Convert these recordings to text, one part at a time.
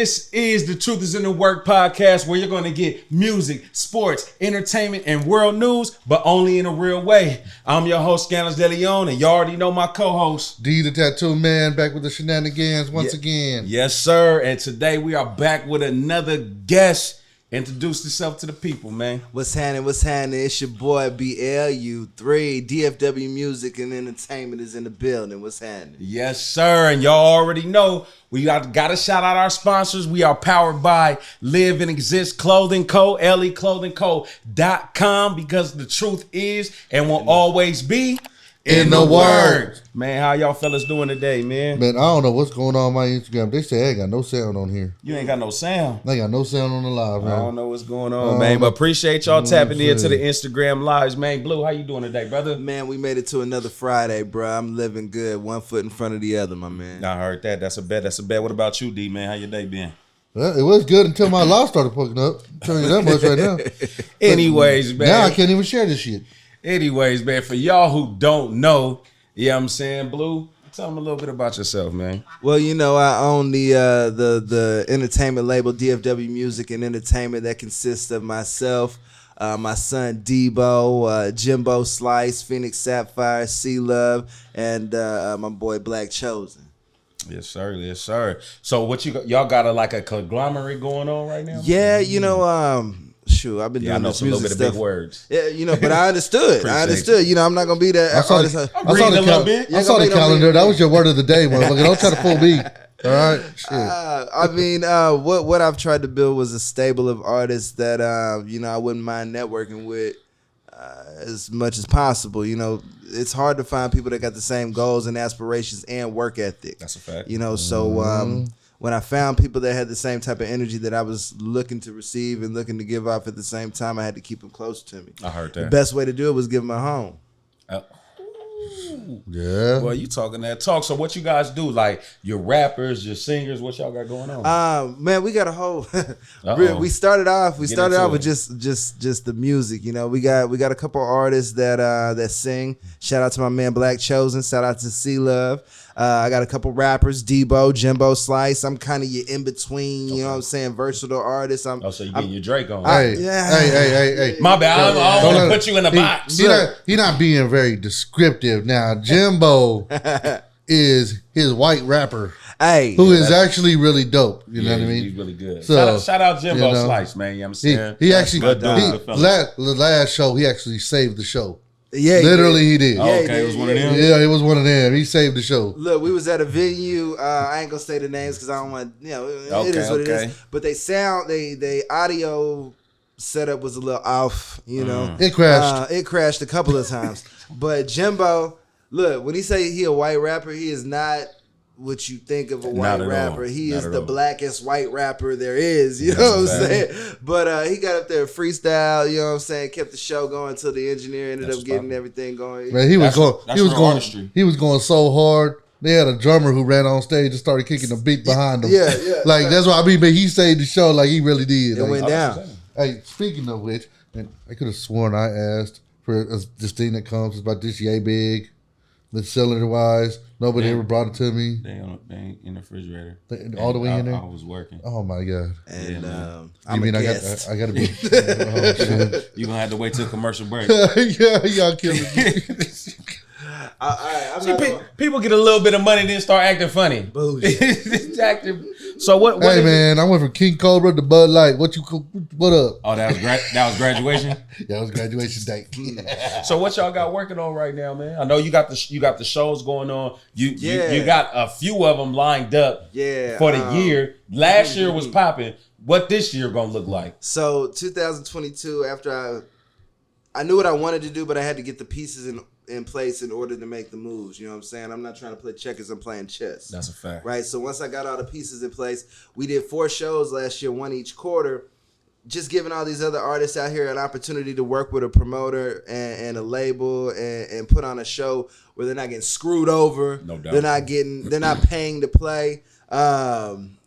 This is the Truth is in the Work podcast, where you're going to get music, sports, entertainment, and world news, but only in a real way. I'm your host, Scanlouz DeLeon, and you already know my co-host, D the Tattoo Man, back with the shenanigans once again. Yes, sir. And today we are back with another guest. Introduce yourself to the people, man. What's happening? It's your boy BLU3 DFW Music and Entertainment is in the building. What's happening? Yes, sir. And y'all already know we got to shout out our sponsors. We are powered by Live and Exist Clothing Co. LEClothingco.com, because the truth is and will always be in the word. Man, how y'all fellas doing today, man? Man, I don't know what's going on my Instagram. They say I ain't got no sound on here. You ain't got no sound. I ain't got no sound on the live, man. I don't know what's going on, man. But appreciate y'all tapping into the Instagram lives, man. Blue, how you doing today, brother? Man, we made it to another Friday, bro. I'm living good. One foot in front of the other, my man. I heard that. That's a bet. What about you, D, man? How your day been? Well, it was good until my live started fucking up. I'm telling you that much right now. Anyways, man. Now I can't even share this shit. Anyways, man, for y'all who don't know, you know what I'm saying, Blue, tell them a little bit about yourself, man. Well, you know, I own the entertainment label DFW Music and Entertainment that consists of myself, my son Debo, Jimbo Slice, Phoenix Sapphire, C Love, and my boy Black Chosen. Yes, sir. Yes, sir. So what y'all got a conglomerate going on right now? Yeah, you know, shoot, I've been doing this music stuff. bit of big words. Yeah, you know, but I understood. You know, I'm not gonna be that artist. I saw the calendar. That was your word of the day, motherfucker. Don't try to fool me. All right. Shit. I mean, what I've tried to build was a stable of artists that you know, I wouldn't mind networking with as much as possible. You know, it's hard to find people that got the same goals and aspirations and work ethic. That's a fact. You know, so when I found people that had the same type of energy that I was looking to receive and looking to give off at the same time, I had to keep them close to me. I heard that. The best way to do it was give them a home. Yeah. Well, you talking that talk. So what you guys do? Like your rappers, your singers, what y'all got going on? Man, we got a whole we started off with just the music, you know. We got a couple artists that sing. Shout out to my man Black Chosen, shout out to C Love. I got a couple rappers, Debo, Jimbo Slice. I'm kind of your in-between, you know what I'm saying, versatile artist. So you getting your Drake on. Hey. My bad. I don't want to put you in a box. He not being very descriptive. Now, Jimbo is his white rapper. Who is actually really dope. You know what I mean? He's really good. So, shout out Jimbo Slice, man. You know what I'm saying? He actually, the last show, he actually saved the show. Yeah, literally he did. Okay, it was one of them? Yeah, it was one of them. He saved the show. Look, we was at a venue. I ain't gonna say the names because I don't want, you know, it is what it is. But they audio setup was a little off, you know. It crashed. It crashed a couple of times. But Jimbo, look, when he say he a white rapper, he is not what you think of a white rapper. He is the blackest white rapper there is, you know what I'm saying? But he got up there freestyle, you know what I'm saying, kept the show going until the engineer ended up getting everything going. Man, he was going so hard. They had a drummer who ran on stage and started kicking the beat behind him. Yeah. Like, that's what I mean, but he saved the show like he really did. It went down. Hey, speaking of which, man, I could have sworn I asked for this thing that comes about this yay big, the cylinder wise. Nobody ever brought it to me. They ain't in the refrigerator. All the way in there? I was working. Oh, my God. And I'm a guest. I got to be. Oh, shit. You're going to have to wait till commercial break. Yeah, y'all killing me. People get a little bit of money, then start acting funny. Bullshit. So what? Hey man, I went from King Cobra to Bud Light. What up? Oh, that was graduation. Yeah, it was graduation day. So what y'all got working on right now, man? I know you got the shows going on. You got a few of them lined up. For the year. Last year was popping. What this year gonna look like? So 2022, after I knew what I wanted to do, but I had to get the pieces in place in order to make the moves. You know what I'm saying? I'm not trying to play checkers, I'm playing chess. That's a fact. Right? So once I got all the pieces in place, we did 4 shows last year, 1 each quarter, just giving all these other artists out here an opportunity to work with a promoter and a label and put on a show where they're not getting screwed over. No doubt. They're not paying to play.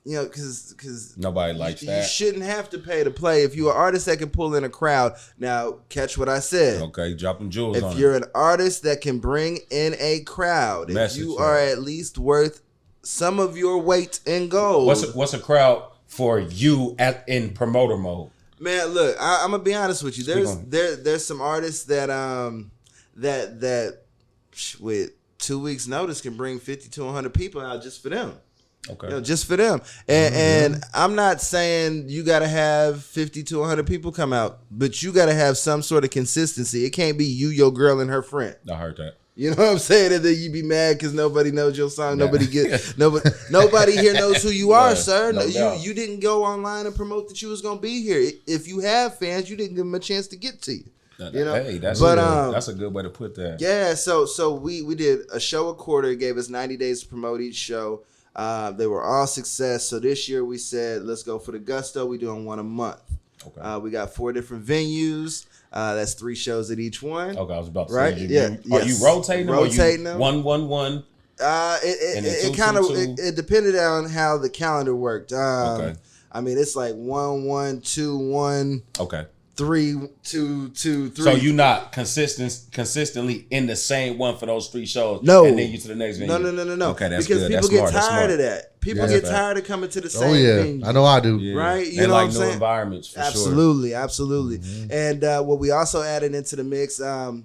You know, because nobody likes that. You shouldn't have to pay to play if you're an artist that can pull in a crowd. Now, catch what I said. Okay, dropping jewels on it. If you're an artist that can bring in a crowd, if you are at least worth some of your weight in gold. What's a crowd for you in promoter mode? Man, look, I'm gonna be honest with you. There's some artists that that with 2 weeks notice can bring 50 to 100 people out just for them. Okay. Just for them. And I'm not saying you got to have 50 to 100 people come out, but you got to have some sort of consistency. It can't be you, your girl, and her friend. I heard that. You know what I'm saying? And then you be mad because nobody knows your song. Nobody nobody here knows who you are, sir. No, you didn't go online and promote that you was gonna be here. If you have fans, you didn't give them a chance to get to you. You know? Hey, that's a good way to put that. Yeah, so we did a show a quarter. It gave us 90 days to promote each show. They were all success. So this year we said, let's go for the gusto. We're doing one a month. Okay. We got 4 different venues. That's 3 shows at each one. Okay, I was about to say. Are you rotating them? Rotating them. 1-1-1. It kind of it depended on how the calendar worked. Okay. I mean, it's like 1-1-2-1. Okay. 3-2-2-3. So you're not consistently in the same one for those 3 shows. No. And then you to the next venue. No. Okay, that's because good. People get tired of that. People get tired of coming to the same venue. I know I do. Right? You know what I'm saying? New environments for absolutely. Mm-hmm. And what we also added into the mix, I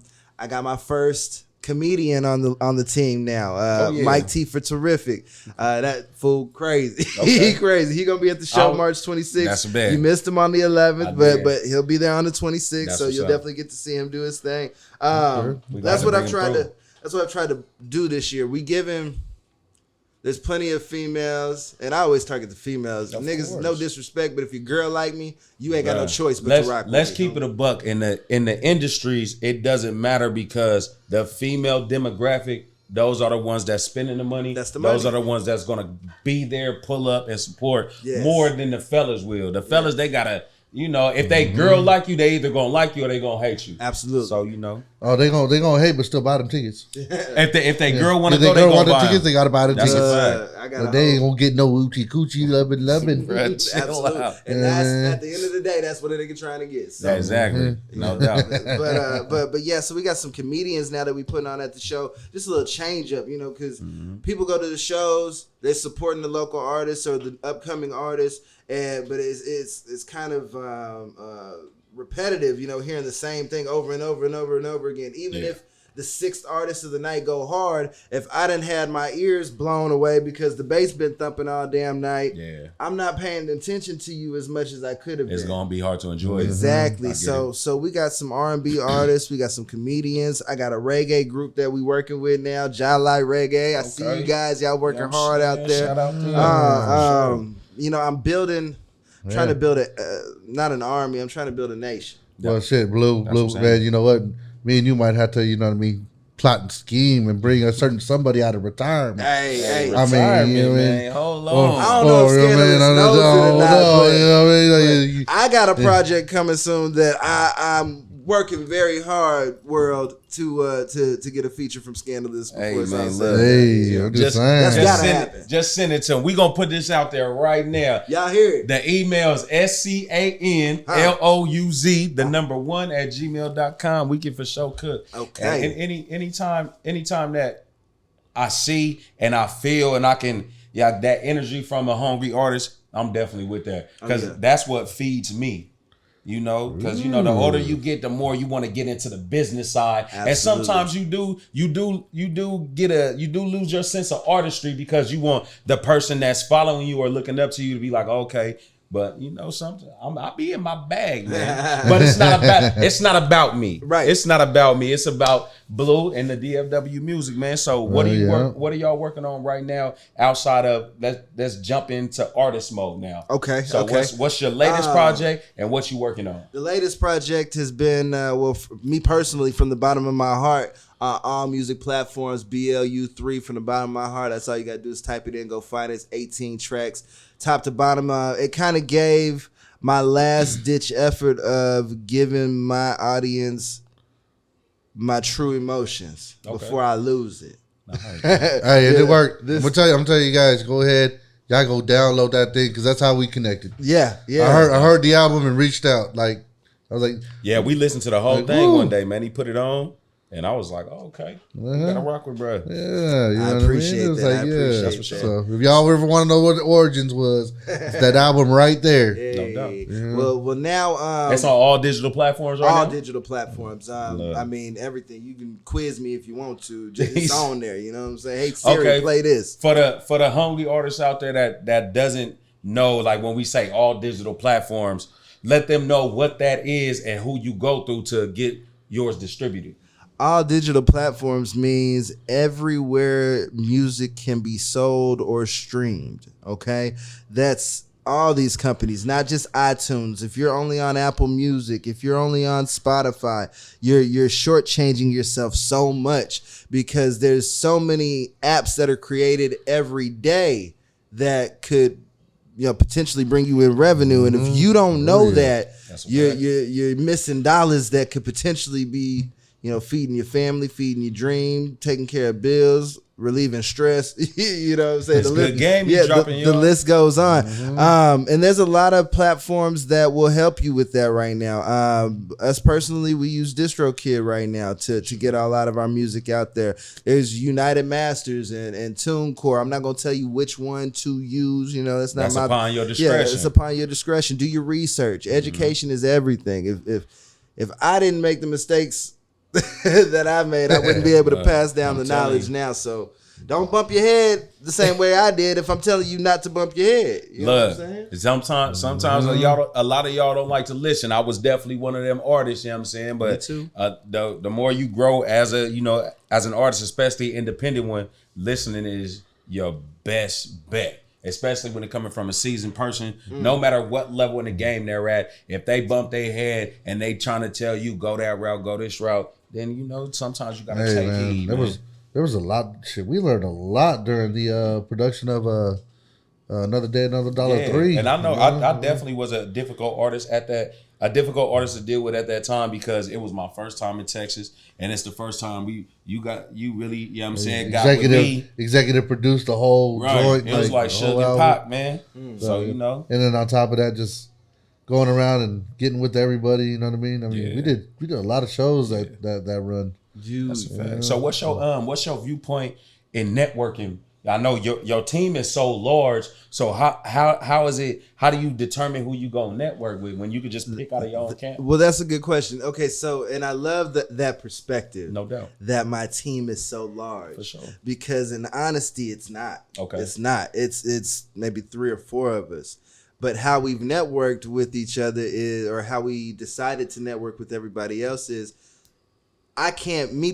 got my first comedian on the team now. Mike T for Terrific. That fool crazy. Okay. He crazy. He gonna be at the show March 26th. That's bad. You missed him on the 11th, but he'll be there on the 26th. So you'll definitely get to see him do his thing. That's what I've tried to do this year. We give him. There's plenty of females, and I always target the females. Niggas, no disrespect, but if your girl like me, you ain't got no choice but to rock with me. Let's keep it a buck. In the industries, it doesn't matter because the female demographic, those are the ones that's spending the money. That's the money. Those are the ones that's gonna be there, pull up, and support more than the fellas will. The fellas, they gotta. You know, if they girl like you, they either gonna like you or they gonna hate you. Absolutely. So you know. Oh, they gonna hate, but still buy them tickets. If they girl want to go, they gonna buy tickets. They gotta buy the tickets. But they ain't gonna get no oochie coochie loving. Absolutely. And that's at the end of the day, that's what a nigga trying to get. So, exactly. No doubt. But yeah, so we got some comedians now that we putting on at the show. Just a little change up, you know, because people go to the shows, they're supporting the local artists or the upcoming artists. But it's kind of repetitive, you know, hearing the same thing over and over and over and over again. Even if the 6th artist of the night go hard, if I done had my ears blown away because the bass been thumping all damn night, I'm not paying attention to you as much as I could have been. It's gonna be hard to enjoy. Exactly. So we got some R&B artists, we got some comedians. I got a reggae group that we working with now, Jai Reggae. I see you guys, y'all working hard out there. Shout out to you. You know, I'm trying to build not an army. I'm trying to build a nation. Well, shit, Blue, man. You know what? Me and you might have to, you know what I mean, plot and scheme and bring a certain somebody out of retirement. Hey, I mean, you know what I mean? Hold on. I don't know if Scanlouz knows it or not, you know what I mean? I got a project coming soon that I'm working very hard, world, to get a feature from Scanlouz before it's outside. I'm just saying. That's gotta happen. Just send it to him. We gonna put this out there right now. Y'all hear it. The email is SCANLOUZ, the number 1 at gmail.com. We can for sure cook. Okay. And anytime that I see and I feel and I can that energy from a hungry artist, I'm definitely with that. Because that's what feeds me. You know, because you know the older you get, the more you want to get into the business side, and sometimes you do lose your sense of artistry because you want the person that's following you or looking up to you to be like, okay, but you know something, I'll be in my bag, man. But it's not about me, right? It's not about me. It's about Blue and the DFW music, man. So what are y'all working on right now outside of let's jump into artist mode now? Okay. So what's your latest project and what you working on? The latest project has been for me personally, from the bottom of my heart, all music platforms, BLU3 from the bottom of my heart. That's all you gotta do is type it in, go find it. It's 18 tracks, top to bottom. It kind of gave my last ditch effort of giving my audience my true emotions before I lose it. Hey, it worked. I'm gonna tell you guys, go ahead. Y'all go download that thing because that's how we connected. Yeah. I heard the album and reached out. Like I was like, we listened to the whole thing one day, man. He put it on. And I was like, oh, okay, you gotta rock with bro. Yeah, you know I appreciate that. Like, I appreciate that. So if y'all ever want to know what the origins was, it's that album right there. Hey. No doubt. Yeah. Well, now it's on all digital platforms right now. all digital platforms. I mean, everything. You can quiz me if you want to. Just it's on there. You know what I'm saying? Hey Siri, play this. For the hungry artists out there that doesn't know, like when we say all digital platforms, let them know what that is and who you go through to get yours distributed. All digital platforms means everywhere music can be sold or streamed. Okay, that's all these companies, not just iTunes. If you're only on Apple Music, if you're only on Spotify, you're shortchanging yourself so much because there's so many apps that are created every day that could, you know, potentially bring you in revenue. And if you don't know that, you're missing dollars that could potentially be, you know, feeding your family, feeding your dream, taking care of bills, relieving stress. You know what I'm saying? It's a good game. The list goes on. And there's a lot of platforms that will help you with that right now. Us personally, we use DistroKid right now to get a lot of our music out there. There's United Masters and TuneCore. I'm not going to tell you which one to use. You know, that's upon your discretion. Yeah, it's upon your discretion. Do your research. Education is everything. If I didn't make the mistakes that I made, I wouldn't be able to pass down the knowledge now. So don't bump your head the same way I did if I'm telling you not to bump your head. You know what I'm saying? Sometimes a lot of y'all don't like to listen. I was definitely one of them artists, you know what I'm saying? But Me too. The more you grow as an artist, especially independent one, listening is your best bet. Especially when it coming from a seasoned person, no matter what level in the game they're at, if they bump their head and they trying to tell you go that route, go this route, then you know sometimes you gotta take heed. There was a lot. Shit, we learned a lot during the production of Another Day, Another Dollar 3. And I know I definitely was a difficult artist at that. A difficult artist to deal with at that time because it was my first time in Texas, and it's the first time you really, you know what I'm saying, got with me. Executive produced the whole joint. It was like Suge and Pac, man. So, you know. And then on top of that, just going around and getting with everybody, you know what I mean? We did a lot of shows that run. That's a fact. So what's your viewpoint in networking? I know your team is so large. So how is it? How do you determine who you gonna network with when you could just pick out of your own camp? Well, that's a good question. Okay, so and I love that perspective. No doubt. That my team is so large. For sure. Because in honesty, it's not. Okay. It's not. It's maybe 3 or 4 of us. But how we've networked with each other is, or how we decided to network with everybody else is, I can't be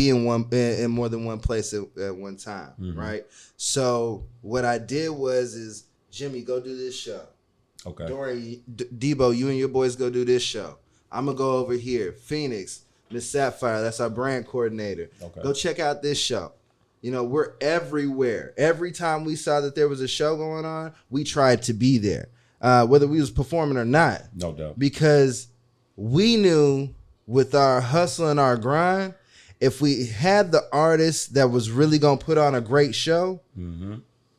in more than one place at one time, right? So what I did is, Jimmy, go do this show. Okay. Dorian, Debo, you and your boys go do this show. I'm gonna go over here. Phoenix, Miss Sapphire, that's our brand coordinator. Okay. Go check out this show. You know, we're everywhere. Every time we saw that there was a show going on, we tried to be there, whether we was performing or not. No doubt. Because we knew, with our hustle and our grind, if we had the artist that was really going to put on a great show,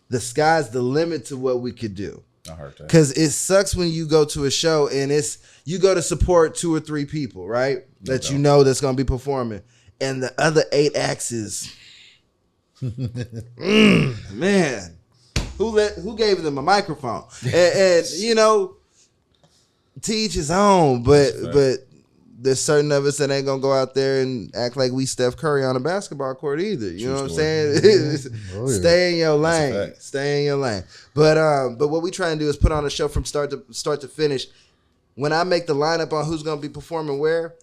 the sky's the limit to what we could do. I heard that. Because it sucks when you go to a show and you go to support 2 or 3 people, right? That you know that's going to be performing. And the other 8 acts is, man, who gave them a microphone? and you know, to each his own, but there's certain of us that ain't gonna go out there and act like we Steph Curry on a basketball court either. You know what I'm saying? Stay in your lane. Stay in your lane. But what we try and do is put on a show from start to finish. When I make the lineup on who's gonna be performing where,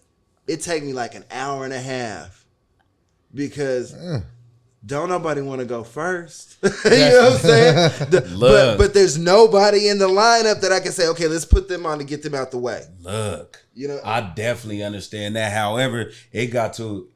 it take me like an hour and a half because don't nobody want to go first. You know what I'm saying? But there's nobody in the lineup that I can say, okay, let's put them on to get them out the way. Look, you know, I definitely understand that. However, it got to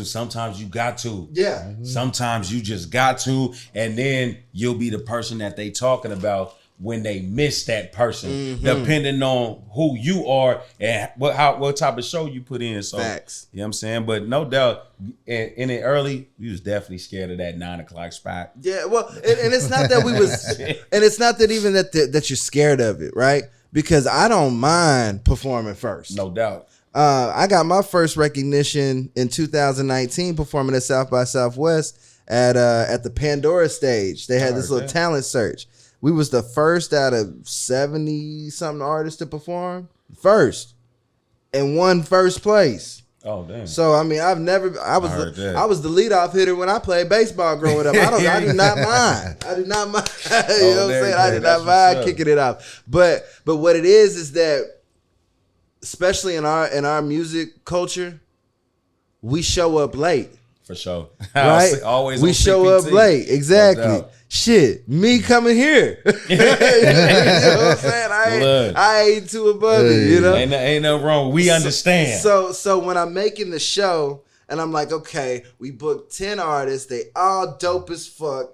sometimes you got to. Yeah. Sometimes you just got to, and then you'll be the person that they talking about when they miss that person, depending on who you are and what type of show you put in. So, facts. You know what I'm saying? But no doubt, in it early, we was definitely scared of that 9 o'clock spot. Yeah, well, and it's not that we was, and it's not that even that you're scared of it, right? Because I don't mind performing first. No doubt. I got my first recognition in 2019 performing at South by Southwest at the Pandora stage. They had this little talent search. We was the first out of 70-something artists to perform. First. And won first place. Oh damn! So I mean, I was the leadoff hitter when I played baseball growing up. I do not mind. I do not mind. You know what I'm saying? I do not mind kicking it off. But what it is that, especially in our music culture, we show up late. For sure, right? Always we show CPT. up late. Exactly. Shit, me coming here. You know what I'm saying? I ain't too above it. You know, ain't nothing wrong. We understand. So when I'm making the show and I'm like, okay, we booked 10 artists. They all dope as fuck.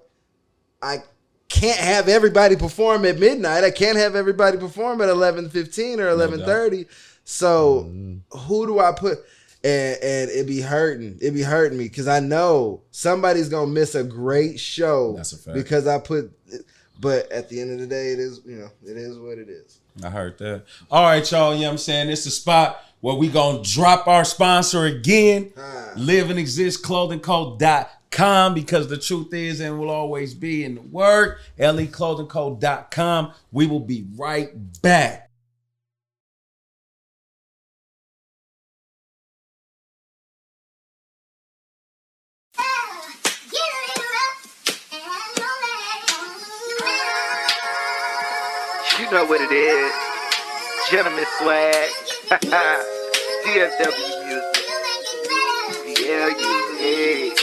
I can't have everybody perform at midnight. I can't have everybody perform at 11:15 or 11:30. So who do I put? And it be hurting. It be hurting me because I know somebody's gonna miss a great show. That's a fact. Because I put. But at the end of the day, it is what it is. I heard that. All right, y'all. You know what I'm saying? It's the spot where we gonna drop our sponsor again. Live and Exist ClothingCo.com, because the truth is and will always be in the word. LEClothingCo.com. We will be right back. You know what it is. Gentleman swag. DFW music. BLU3.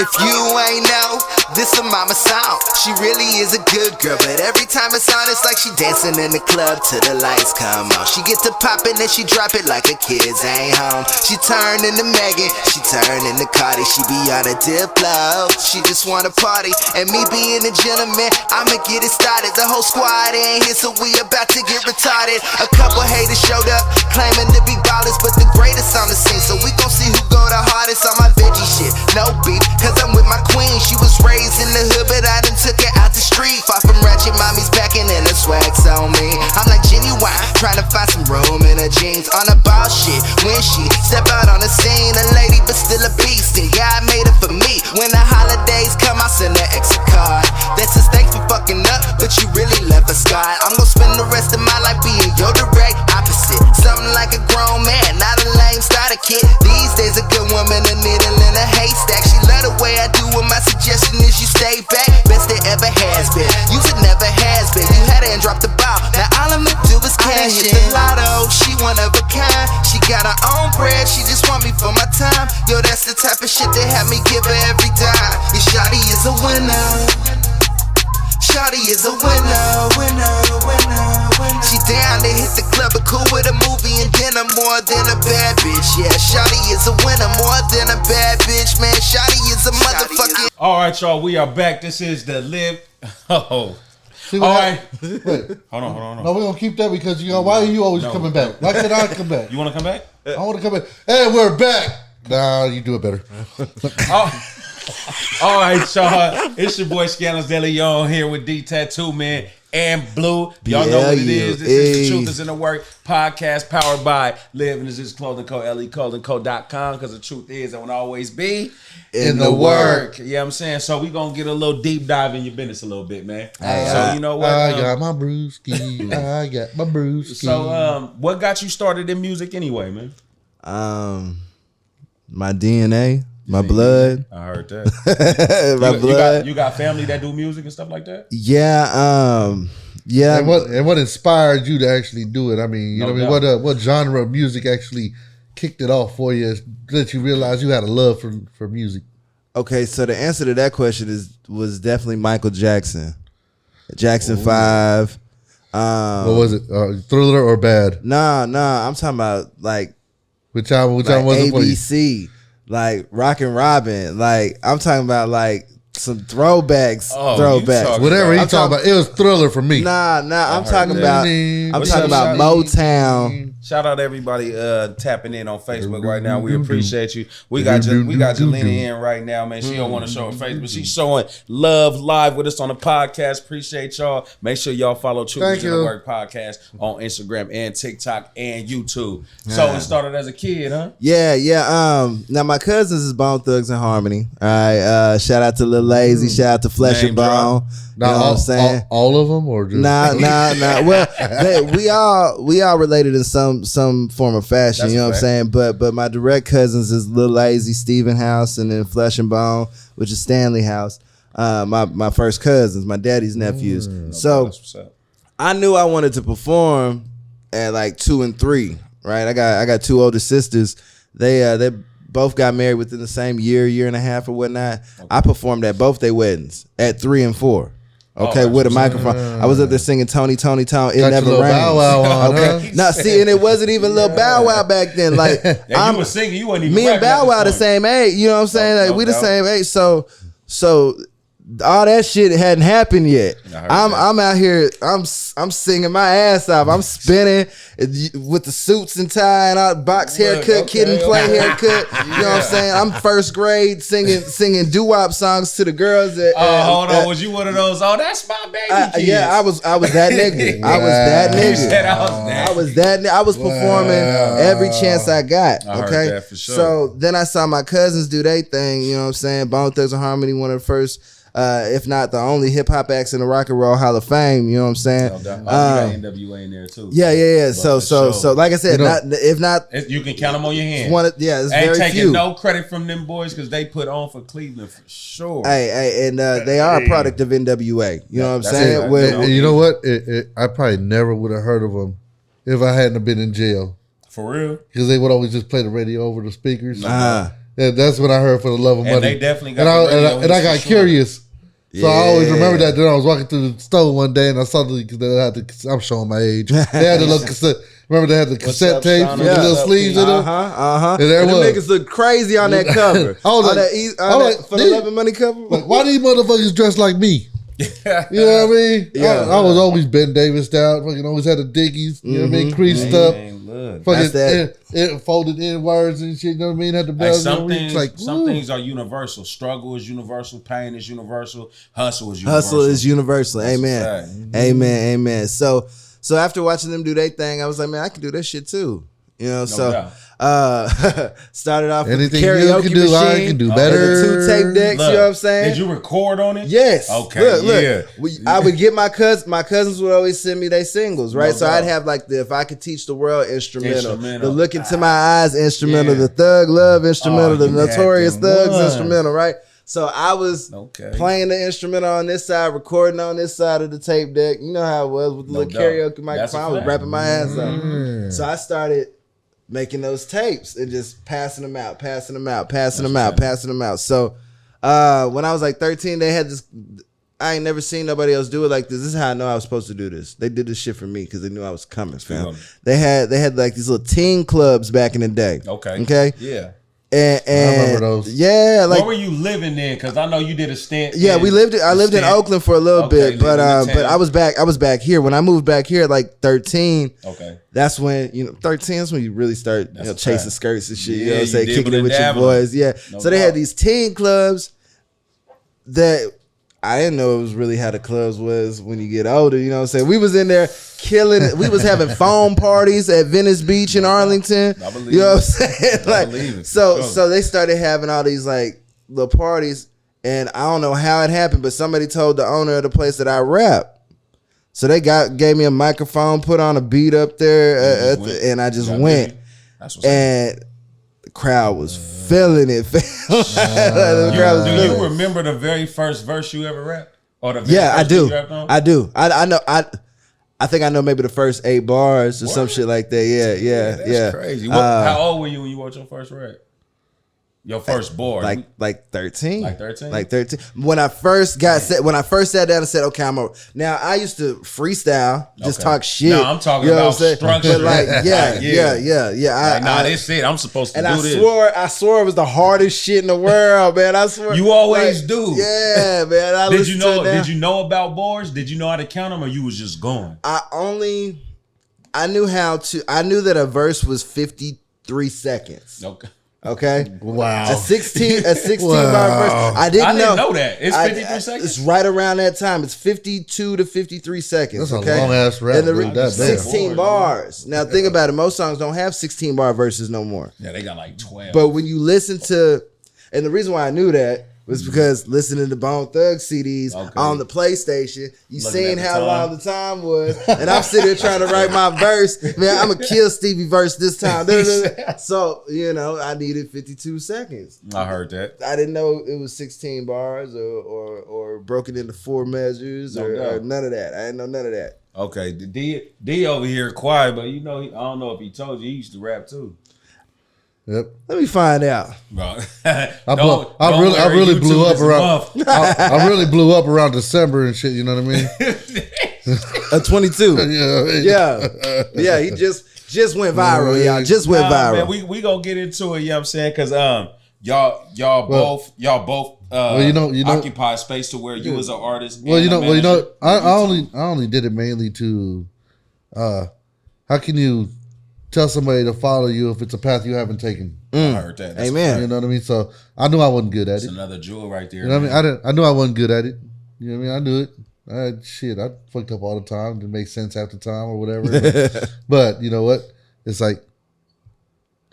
If you ain't know, this a mama song. She really is a good girl, but every time it's on, it's like she dancing in the club till the lights come on. She get to poppin' and she drop it like her kids ain't home. She turn into Megan, she turn into Cardi. She be on a Diplo, she just wanna party. And me being a gentleman, I'ma get it started. The whole squad ain't here, so we about to get retarded. A couple haters showed up, claiming to be ballers, but the greatest on the scene. So we gon' see who go the hardest on my veggie shit. No beef, cause I'm with my queen. She was raised in the hood, but I done took her out the street. Far from ratchet, mommy's backing and the swag's on me. I'm like genuine, trying to find some room in her jeans. On a ball shit, when she step out on the scene, a lady but still a beast, and God made it for me. When the holidays come, I'll send her extra card. That says thanks for fucking up, but you really left a scar. I'm gonna spend the rest of my life being your direct opposite. Something like a grown man, not a lame starter kid. These days a good woman, a needle in a haystack. She love the way I do it, my suggestion is you stay back. Best it ever has been, you should never has been. You had it and dropped the ball, now all I'ma do is cash it. The lotto, she one of a kind. She got her own bread, she just want me for my time. Yo, that's the type of shit that have me give her every dime. And Shawty is a winner. Shawty is a winner. She down to hit the club, but cool with a movie and dinner. More than a bad bitch, yeah. Shawty is a winner, more than a bad bitch, man. Shawty is a motherfucking. All right, y'all, we are back. This is the Live. Oh. See, all right. Wait. Hold on. No, we're going to keep that because, you know, why are you always coming back? Why can't I come back? You want to come back? I want to come back. Hey, we're back. Nah, you do it better. All right, y'all. It's your boy Scanlouz DeLeon here with DTattooMan and Blue. Y'all know what it is. This is The Truth is in the Work podcast powered by Live and Exist Clothing Co. LEClothingCo.com, because the truth is and will always be in the work. You know what I'm saying? So we going to get a little deep dive in your business a little bit, man. So you know what? I got my brewski. I got my brewski. So what got you started in music anyway, man? My DNA. My blood. I heard that. My blood. You got family that do music and stuff like that? Yeah. Yeah. And what inspired you to actually do it? I mean, you know what I mean? What genre of music actually kicked it off for you, that you realize you had a love for music? Okay, so the answer to that question was definitely Michael Jackson. Jackson 5. What was it? Thriller or Bad? Nah. I'm talking about like which album was it for you? ABC. Like Rockin' Robin, like I'm talking about like some throwbacks. Whatever he talking about, it was Thriller for me. Nah. I'm talking about Motown. Shout out to everybody tapping in on Facebook right now. We appreciate you. We got Jelena in right now, man. She don't want to show her face, but she's showing love live with us on the podcast. Appreciate y'all. Make sure y'all follow True Legitimate Work Podcast on Instagram and TikTok and YouTube. So it started as a kid, huh? Yeah. Now my cousins is Bone Thugs and Harmony. All right. Shout out to Lil Lazy. Shout out to Flesh and Bone. You know what I'm saying? All of them, or just Nah. Well, we all related in some form of fashion. That's you know what I'm saying? But my direct cousins is Lil Lazy, Steven House, and then Flesh and Bone, which is Stanley House. My first cousins, my daddy's nephews. So I knew I wanted to perform at like 2 and 3. Right? I got 2 older sisters. They both got married within the same year and a half or whatnot. Okay. I performed at both their weddings at 3 and 4. Okay, with a microphone. I was up there singing Tony, It Never Rains. Bow Wow okay. Huh? Now, see, and it wasn't even Lil Bow Wow back then. Like, you was singing, you wasn't even me and Bow Wow the same age. You know what I'm saying? Like, we the same age. So all that shit hadn't happened yet. I'm out here. I'm singing my ass off. I'm spinning with the suits and tie and all box haircut, kid and play haircut. You know what I'm saying? I'm first grade singing doo-wop songs to the girls. Hold on, was you one of those? Oh, that's my baby kids. Yeah, I was that nigga. I was that nigga. You said I was that. I was performing every chance I got. I okay, heard that for sure. So then I saw my cousins do their thing. You know what I'm saying? Bone Thugs and Harmony, one of the first. If not the only hip hop acts in the Rock and Roll Hall of Fame, you know what I'm saying? You got NWA in there too. Yeah. So like I said, you can count them on your hand. It's ain't very taking few. no credit from them boys because they put on for Cleveland for sure. Hey, and they are a product of NWA. You know what I'm saying? And you know what? I probably never would have heard of them if I hadn't been in jail. For real? Because they would always just play the radio over the speakers. Yeah, that's what I heard for the love of money. They definitely got and I got curious. So I always remember that. Then I was walking through the store one day and I saw I'm showing my age. They had the little cassette. Remember they had the cassette tapes with the little sleeves in them? And them niggas look crazy on that cover. For the Love and Money cover. Like, why these motherfuckers dressed like me? You know what I mean? I was always Ben Davis out. Fucking always had the Dickies. You know what I mean? Creased up. Fucking folded in words and shit. You know what I mean? Had the bells. Some things are universal. Struggle is universal. Pain is universal. Hustle is universal. Amen. So after watching them do their thing, I was like, man, I can do that shit too. You know, started off with the karaoke machine. I can do better. The 2 tape decks, you know what I'm saying? Did you record on it? Yes. Okay, look. I would get my cousins would always send me their singles, right? So I'd have like the If I Could Teach the World instrumental. The Look Into My Eyes instrumental, the Thug Love instrumental, the Notorious Thugs instrumental, right? So I was playing the instrumental on this side, recording on this side of the tape deck. You know how it was with the little karaoke microphone. I was rapping my ass off. So I started making those tapes and just passing them out. So when I was like 13, they had this. I ain't never seen nobody else do it like this. This is how I know I was supposed to do this. They did this shit for me because they knew I was coming, fam. They had like these little teen clubs back in the day. Okay. Yeah. And I remember those. Yeah, like where were you living then? Because I know you did a stint. Yeah, I lived in Oakland for a little bit, but I was back here when I moved back here at like 13. Okay, that's when 13 is when you really start chasing skirts and shit. You know what I'm saying, kicking it with your boys. Yeah, so they had these teen clubs that I didn't know it was really how the clubs was when you get older. You know what I'm saying? We was in there killing it. We was having foam parties at Venice Beach in Arlington. I believe you know what I'm saying? I believe it. So they started having all these like little parties, and I don't know how it happened, but somebody told the owner of the place that I rap. So they gave me a microphone, put on a beat up there, and I just went. And the crowd was feeling it. Do you remember the very first verse you ever rapped? Or the I do. I know. I think I know maybe the first 8 bars or some shit like that. Yeah. That's crazy. How old were you when you wrote your first rap? Your first bar, like 13, like 13. When I first sat down and said, okay, now I used to freestyle, just talk shit. No, I'm talking about structure. But like, yeah. This it. I'm supposed to do this. I swore it was the hardest shit in the world, man. I swear. You always do. Yeah, man. Did you know about bars? Did you know how to count them, or you was just going? I only I knew that a verse was 53 seconds. Okay. Wow. A 16 bar verse. I didn't know that. It's 53 seconds. It's right around that time. It's 52 to 53 seconds. That's a long ass rap. And 16 bars. Now think about it. Most songs don't have 16 bar verses no more. Yeah, they got like 12. But when you listen to, and the reason why I knew that was because listening to Bone Thug CDs on the PlayStation, you seen how long the time was, and I'm sitting here trying to write my verse. Man, I'm gonna kill Stevie verse this time. So I needed 52 seconds. I heard that. I didn't know it was 16 bars or broken into 4 measures or none of that. I didn't know none of that. Okay, D over here quiet, but I don't know if he told you he used to rap too. Yep. Let me find out. I really blew up around. I really blew up around December and shit. You know what I mean? 22. Yeah. He just went viral. Y'all just went viral. Man, we gonna get into it. You know what I'm saying? Because y'all both occupy space to where you as an artist. I only did it mainly to. How can you tell somebody to follow you if it's a path you haven't taken? I heard that. That's Amen. You know what I mean? So I knew I wasn't good at it. That's another jewel right there. You know what I mean? I knew I wasn't good at it. You know what I mean? I knew it. I fucked up all the time. Didn't make sense half the time or whatever. But you know what? It's like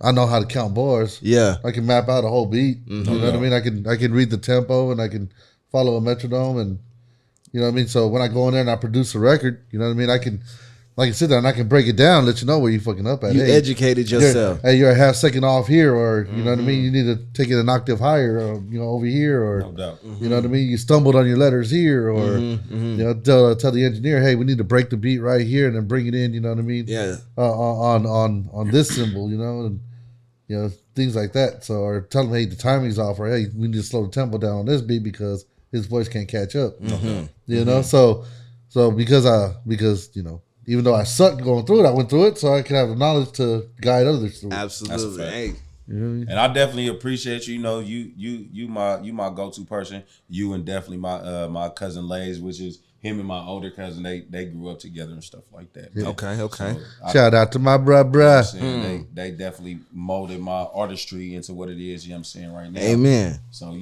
I know how to count bars. Yeah. I can map out a whole beat. You know what I mean? I can read the tempo and I can follow a metronome and you know what I mean? So when I go in there and I produce a record, you know what I mean? I can sit there and I can break it down, let you know where you fucking up at. You educated yourself. You're a half second off here, or you know what I mean. You need to take it an octave higher, or over here, or you know what I mean. You stumbled on your letters here, or tell the engineer, hey, we need to break the beat right here and then bring it in. You know what I mean? Yeah. On this symbol, and things like that. So or tell them, hey, the timing's off, or hey, we need to slow the tempo down on this beat because his voice can't catch up. You know, so because even though I sucked going through it, I went through it so I can have the knowledge to guide others through it. Absolutely. Hey. And I definitely appreciate you. You my go-to person. You and definitely my cousin Lays, which is him and my older cousin. They grew up together and stuff like that. Yeah. Okay. So shout out to my bruh. They definitely molded my artistry into what it is. You know what I'm saying right now. Amen. So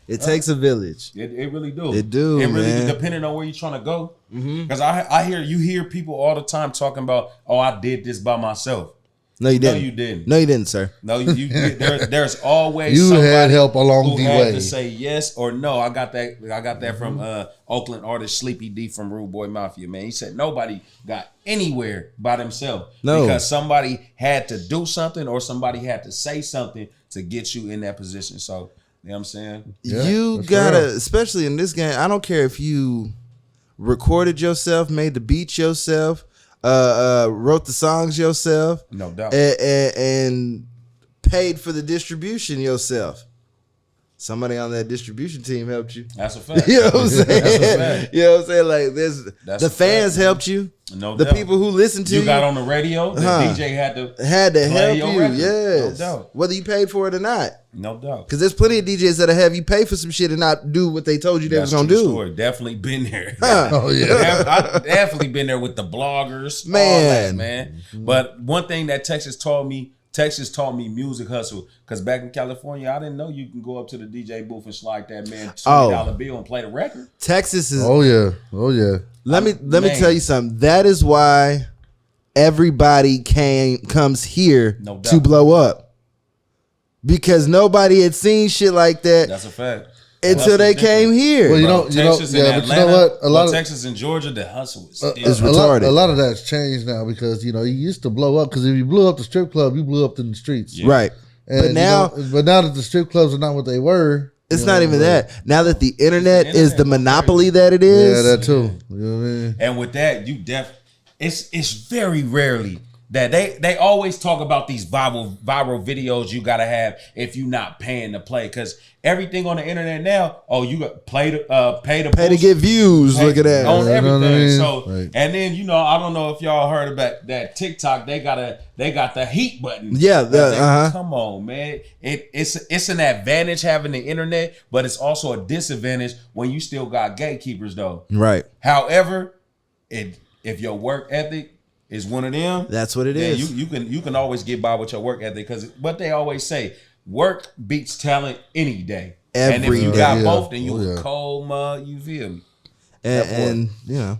it takes a village. It really do. It do. It really man. depending on where you're trying to go. Because I hear people all the time talking about, oh, I did this by myself. No, you didn't. No, you didn't. No, you didn't, sir. No, there's always you somebody had help along who the had way to say yes or no. I got that from Oakland artist Sleepy D from Rude Boy Mafia, man. He said nobody got anywhere by themselves. No. Because somebody had to do something or somebody had to say something to get you in that position. So, you know what I'm saying? Yeah, you gotta, especially in this game, I don't care if you recorded yourself, made the beats yourself, wrote the songs yourself, no doubt, and paid for the distribution yourself. Somebody on that distribution team helped you. That's a fact. You know what I'm saying? That's a fact. You know what I'm saying? Like the fans helped you. No the doubt. people who listen to you. You got on the radio. The DJ had to help you. Record. Yes. No doubt. Whether you paid for it or not. No doubt. Because there's plenty of DJs that'll have you pay for some shit and not do what they told you they was gonna do. Story. Definitely been there. Oh yeah. I've definitely been there with the bloggers. Man. All that, man. But one thing that Texas taught me music hustle. Because back in California, I didn't know you can go up to the DJ booth and slide that man $20 bill and play the record. Texas is. Oh yeah. Let me tell you something. That is why everybody comes here to blow up. Because nobody had seen shit like that. That's a fact. Until they came here. Well, Texas and but Atlanta, you know what? Texas and Georgia, the hustle is retarded. A lot of that's changed now because you used to blow up because if you blew up the strip club, you blew up in the streets, right? And but now that the strip clubs are not what they were, it's not even that. Now that the internet is the monopoly that it is, yeah, that too. You know what I mean? And with that, it's very rarely that they always talk about these viral videos you gotta have if you're not paying to play because everything on the internet now, you got pay to get views. Look at that on everything. You know what I mean? So right. And then I don't know if y'all heard about that TikTok. They got the heat button. Yeah, come on, man. It's an advantage having the internet, but it's also a disadvantage when you still got gatekeepers though. Right. However, if your work ethic is one of them. That's what it is. You can always get by with your work ethic because what they always say, work beats talent any day. And if you got both, then you a cold mug. You feel me? And you know,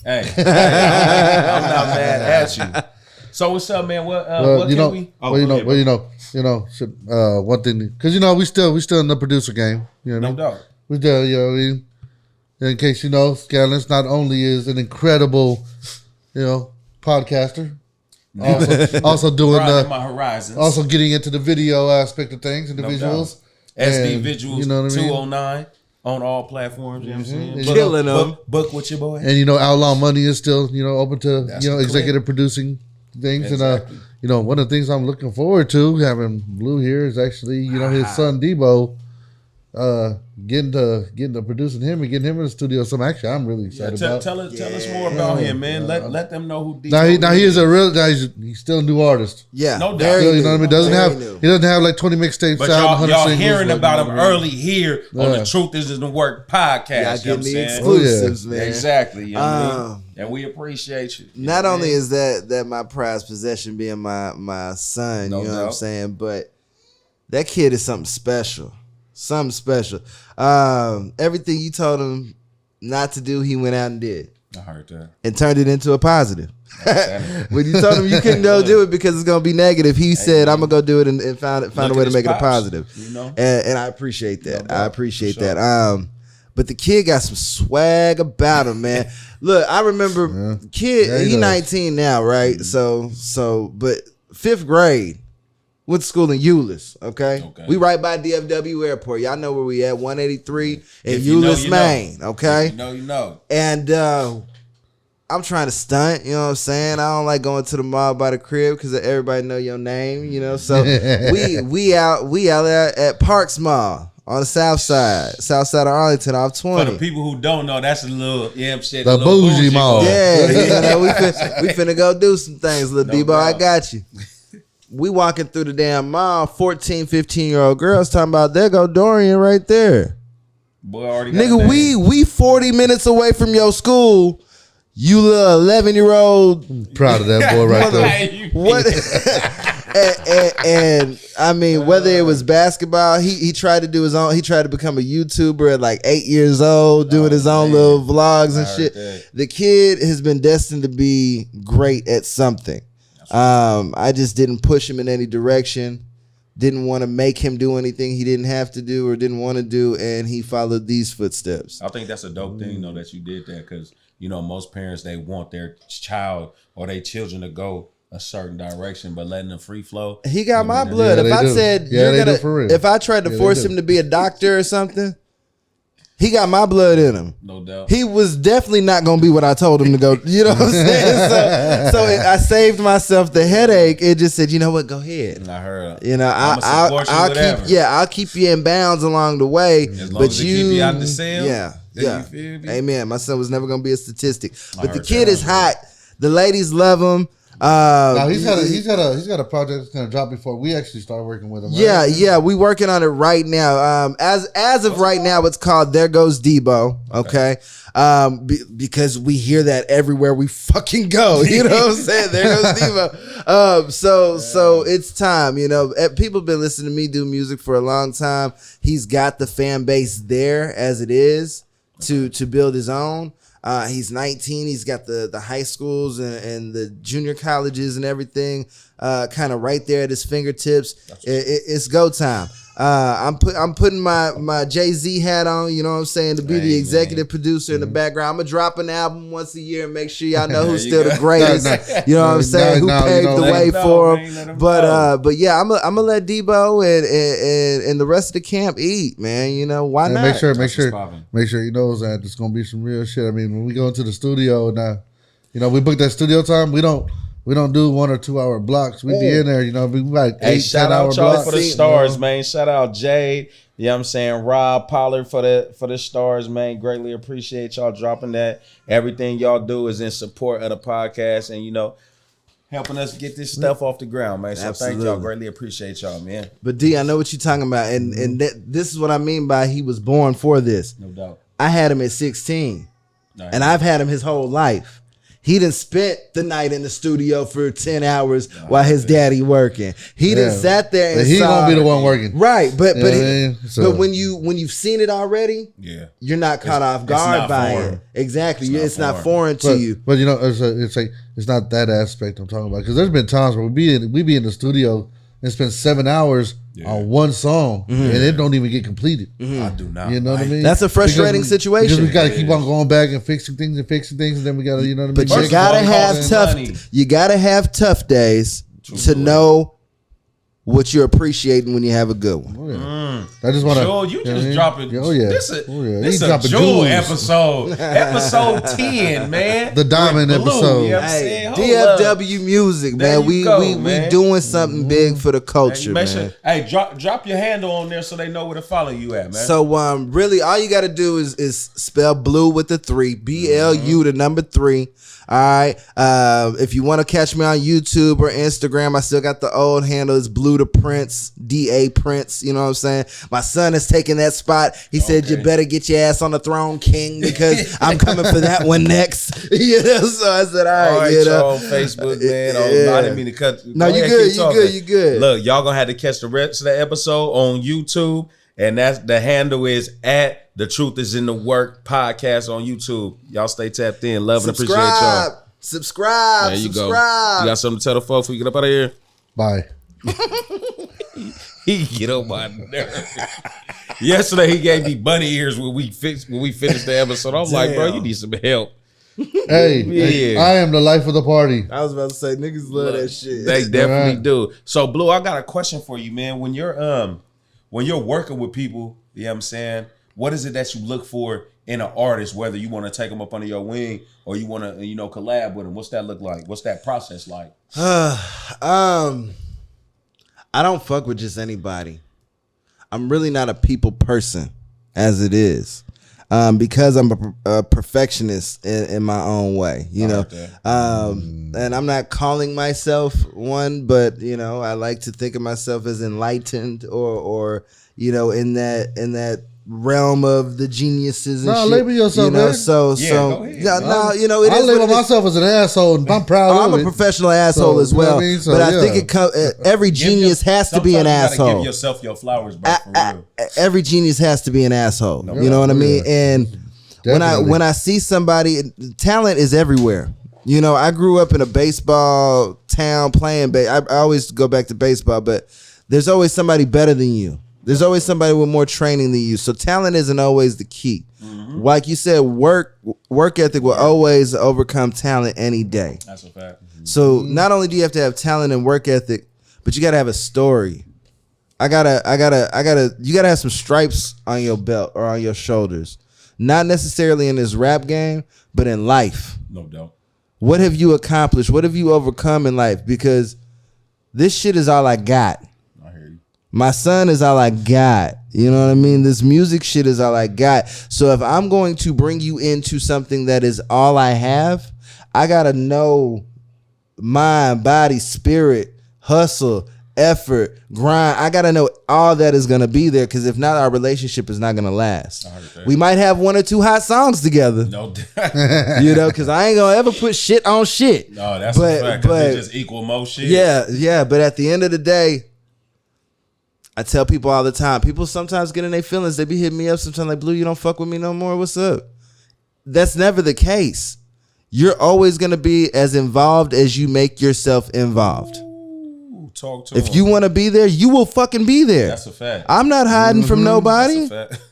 hey, I'm not mad at you. So what's up, man? What can we? One thing, because we still in the producer game. You know what I mean? No doubt. We still, you know what I mean? In case you know, Scanlouz not only is an incredible, podcaster, also doing my horizons. Also getting into the video aspect of things and the visuals. SD Visuals, 209 on all platforms. You know what I'm saying? Killing them. Book with your boy. And Outlaw Money is still open to executive producing things. Exactly. And one of the things I'm looking forward to having Blue here is actually his son Debo. Getting to producing him and getting him in the studio. So actually, I'm really excited about. Tell us more about him, man. Let them know who DJ. Now he is a real. He's still a new artist. Yeah, no doubt. Still, you know what I mean? He doesn't have like 20 mixtapes. But y'all hearing about him early here on the Truth Is the Work podcast. Y'all getting the exclusives, man. Exactly. You know what I mean? And we appreciate you. Not only is that my prized possession being my son, you know what I'm saying, but that kid is something special. Something special. Everything you told him not to do, he went out and did. I heard that. And turned it into a positive. When you told him you couldn't go do it because it's going to be negative, he said, I'm going to go do it and find a way to make it a positive. And I appreciate that. I appreciate that. But the kid got some swag about him, man. Look, I remember kid, he 19 now, right? So, but 5th grade. Went to school in Euless, okay? We right by DFW Airport. Y'all know where we at, 183 in Euless, Maine, okay? You know. And I'm trying to stunt, you know what I'm saying? I don't like going to the mall by the crib because everybody know your name, So we out at Parks Mall on the south side of Arlington off 20. For the people who don't know, that's a little shit. The bougie mall. Yeah, we finna go do some things, little Debo. I got you. We walking through the damn mall, 14, 15-year-old girls talking about, there go Dorian right there. Boy, already nigga, we 40 minutes away from your school. You little 11-year-old. I'm proud of that boy right there. What? and I mean, whether it was basketball, he tried to do his own. He tried to become a YouTuber at like 8 years old, doing his own little vlogs and shit. The kid has been destined to be great at something. I just didn't push him in any direction. Didn't want to make him do anything he didn't have to do or didn't want to do, and he followed these footsteps. I think that's a dope thing, though, that you did that, because most parents, they want their child or their children to go a certain direction, but letting them free flow. He got my blood. If I said if I tried to force him to be a doctor or something, he got my blood in him. No doubt. He was definitely not going to be what I told him to go. You know what I'm saying? So I saved myself the headache. It just said, you know what? Go ahead. And I heard. I'll keep you in bounds along the way. As long as you keep you out the cell. Yeah. Amen. My son was never going to be a statistic. But the kid is hot. The ladies love him. Now he's got a project that's gonna drop before we actually start working with him. Right? Yeah, we working on it right now. As of right now, it's called There Goes Debo. Okay, because we hear that everywhere we fucking go. You know what I'm saying? There goes Debo. So it's time. People have been listening to me do music for a long time. He's got the fan base there as it is to build his own. He's 19. He's got the high schools and the junior colleges and everything kind of right there at his fingertips. It's go time. I'm putting my Jay-Z hat on, you know what I'm saying, to be the executive producer in the background. I'm going to drop an album once a year and make sure y'all know who's still the greatest. You know what I'm saying? Who paved the way for him. But yeah, I'm going to let Debo and the rest of the camp eat, man. Why not? Make sure he knows that it's going to be some real shit. I mean, when we go into the studio now, we book that studio time, we don't do 1 or 2 hour blocks. We be in there, we like 8, 10 hour blocks. Shout out for the stars, man. Shout out Jade. You know what I'm saying? Rob Pollard for the stars, man. Greatly appreciate y'all dropping that. Everything y'all do is in support of the podcast and, helping us get this stuff off the ground, man. So thank y'all. Greatly appreciate y'all, man. But D, I know what you're talking about. And this is what I mean by he was born for this. No doubt. I had him at 16. And I've had him his whole life. He done spent the night in the studio for 10 hours while his daddy working. He done sat there and he gonna be the one working. Right, but So, but when you've seen it already, you're not caught off guard by it. Exactly, it's not foreign to you. But you know, it's not that aspect I'm talking about, because there's been times where we be in the studio and spend 7 hours on one song and it don't even get completed. I do not. You know what I mean? That's a frustrating situation. Because we got to keep on going back and fixing things, and then we got to, you know what I mean? But you gotta have tough. You gotta have tough days to know what you're appreciating when you have a good one. Oh, yeah. I just want to. Joel, you just dropping. Oh yeah. This is a Joel episode. Episode 10, man. The diamond episode. You know hey, DFW music, man. We doing something big for the culture, man. Hey, drop your handle on there so they know where to follow you at, man. So really, all you got to do is spell blue with the 3, BLU the number 3. All right. If you want to catch me on YouTube or Instagram, I still got the old handle. It's Blue the Prince, DA Prince. You know what I'm saying? My son is taking that spot. He said, you better get your ass on the throne, King, because I'm coming for that one next. You know, so I said, all right, you know. On Facebook, man. I didn't mean to cut. No, you good. You good. Look, y'all gonna have to catch the rest of the episode on YouTube, and that's the handle is at The Truth Is in the Work podcast on YouTube. Y'all stay tapped in. Love and appreciate y'all. Subscribe. There you go. You got something to tell the folks before you get up out of here? Bye. He get on my nerves. Yesterday he gave me bunny ears when we finished the episode. I'm like, bro, you need some help. Hey, I am the life of the party. I was about to say, niggas love that shit. They definitely do. So, Blue, I got a question for you, man. When you're working with people, you know what I'm saying? What is it that you look for in an artist, whether you want to take them up under your wing or you want to, collab with them? What's that look like? What's that process like? I don't fuck with just anybody. I'm really not a people person as it is. Because I'm a perfectionist in my own way, you know. And I'm not calling myself one, but I like to think of myself as enlightened or in that realm of the geniuses and shit. Label yourself, man. I label myself as an asshole, and I'm proud of it. I'm a professional asshole as well. But I think every genius has to be an asshole. Give yourself your flowers back for real. Every genius has to be an asshole. You know what I mean? And when I see somebody, talent is everywhere. I grew up in a baseball town playing. I always go back to baseball, but there's always somebody better than you. There's always somebody with more training than you. So talent isn't always the key. Mm-hmm. Like you said, work ethic will always overcome talent any day. That's a fact. Mm-hmm. So not only do you have to have talent and work ethic, but you gotta have a story. You gotta have some stripes on your belt or on your shoulders. Not necessarily in this rap game, but in life. No doubt. What have you accomplished? What have you overcome in life? Because this shit is all I got. My son is all I got. You know what I mean? This music shit is all I got. So if I'm going to bring you into something that is all I have, I got to know mind, body, spirit, hustle, effort, grind. I got to know all that is going to be there, because if not, our relationship is not going to last. We might have 1 or 2 hot songs together. No doubt. Because I ain't going to ever put shit on shit. No, that's a fact. Because they just equal most shit. Yeah. But at the end of the day, I tell people all the time, people sometimes get in their feelings. They be hitting me up sometimes like, Blue, you don't fuck with me no more. What's up? That's never the case. You're always going to be as involved as you make yourself involved. Ooh, talk to if him. you want to be there, you will fucking be there. That's a fact. I'm not hiding from nobody. That's a fact.